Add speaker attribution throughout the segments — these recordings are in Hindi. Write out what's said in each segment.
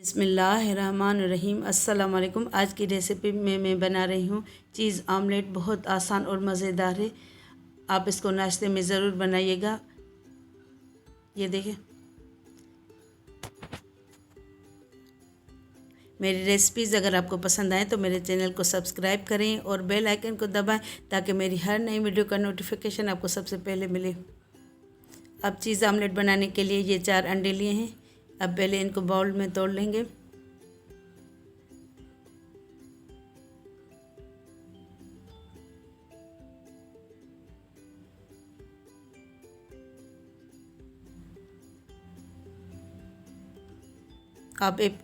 Speaker 1: बिस्मिल्लाहिर्रहमानिर्रहीम। अस्सलाम वालेकुम। आज की रेसिपी में मैं बना रही हूँ चीज़ आमलेट। बहुत आसान और मज़ेदार है। आप इसको नाश्ते में ज़रूर बनाइएगा। ये देखें, मेरी रेसिपीज़ अगर आपको पसंद आए तो मेरे चैनल को सब्सक्राइब करें और बेल आइकन को दबाएं ताकि मेरी हर नई वीडियो का नोटिफिकेशन आपको सबसे पहले मिले। अब चीज़ आमलेट बनाने के लिए ये 4 अंडे लिए हैं। अब पहले इनको बाउल में तोड़ लेंगे। आप एक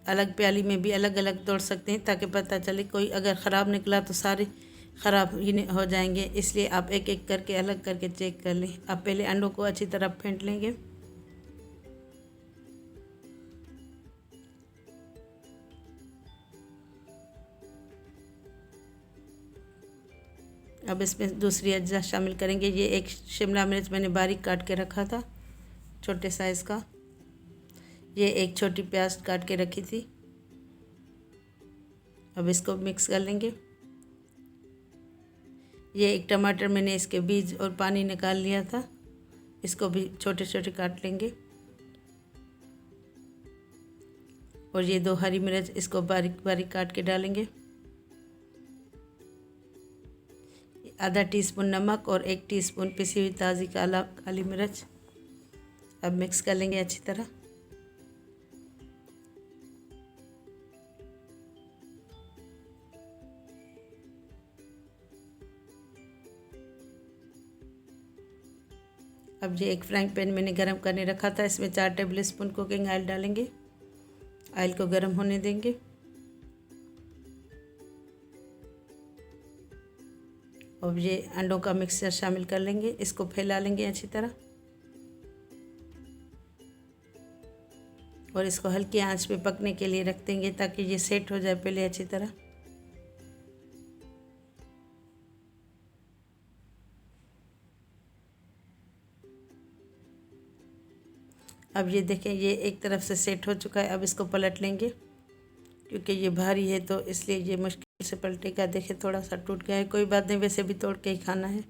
Speaker 1: अलग प्याली में भी अलग अलग तोड़ सकते हैं ताकि पता चले। कोई अगर ख़राब निकला तो सारे ख़राब ही हो जाएंगे, इसलिए आप एक एक करके अलग करके चेक कर लें। आप पहले अंडों को अच्छी तरह फेंट लेंगे। अब इसमें दूसरी अज्जा शामिल करेंगे। ये एक शिमला मिर्च मैंने बारीक काट के रखा था, छोटे साइज़ का। ये एक छोटी प्याज काट के रखी थी। अब इसको मिक्स कर लेंगे। ये एक टमाटर मैंने इसके बीज और पानी निकाल लिया था, इसको भी छोटे छोटे काट लेंगे। और ये 2 हरी मिर्च, इसको बारीक बारीक काट के डालेंगे। आधा टीस्पून नमक और 1 टीस्पून पिसी हुई ताज़ी काली मिर्च। अब मिक्स कर लेंगे अच्छी तरह। अब ये एक फ्राइंग पैन मैंने गरम करने रखा था, इसमें 4 टेबल स्पून कुकिंग ऑयल डालेंगे। ऑयल को गरम होने देंगे। अब ये अंडों का मिक्सचर शामिल कर लेंगे, इसको फैला लेंगे अच्छी तरह और इसको हल्की आंच पे पकने के लिए रख देंगे ताकि ये सेट हो जाए पहले अच्छी तरह। अब ये देखें, ये एक तरफ से सेट हो चुका है। अब इसको पलट लेंगे, क्योंकि ये भारी है तो इसलिए ये मुश्किल से पलटेगा। देखें, थोड़ा सा टूट गया है, कोई बात नहीं, वैसे भी तोड़ के ही खाना है।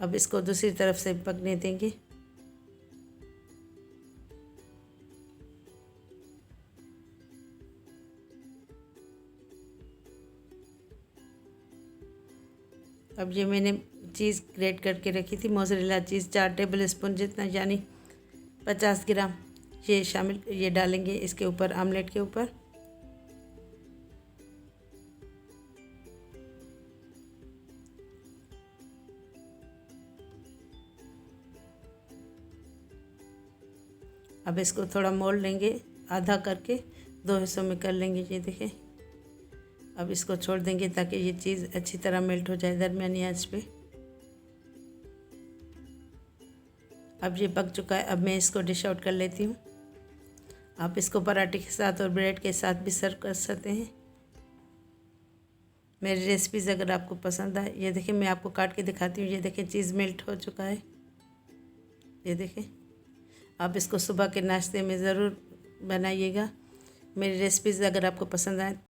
Speaker 1: अब इसको दूसरी तरफ से पकने देंगे। अब ये मैंने चीज़ ग्रेट करके रखी थी, मोज़रेला चीज़ 4 टेबल स्पून जितना, यानी 50 ग्राम ये डालेंगे इसके ऊपर, आमलेट के ऊपर। अब इसको थोड़ा मोड़ लेंगे, आधा करके 2 हिस्सों में कर लेंगे। ये देखें, अब इसको छोड़ देंगे ताकि ये चीज़ अच्छी तरह मेल्ट हो जाए दरमियानी आंच पे। अब ये पक चुका है। अब मैं इसको डिश आउट कर लेती हूँ। आप इसको पराठे के साथ और ब्रेड के साथ भी सर्व कर सकते हैं। मेरी रेसिपीज़ अगर आपको पसंद आए, ये देखें, मैं आपको काट के दिखाती हूँ। ये देखें, चीज़ मेल्ट हो चुका है। ये देखें, आप इसको सुबह के नाश्ते में ज़रूर बनाइएगा। मेरी रेसिपीज़ अगर आपको पसंद आए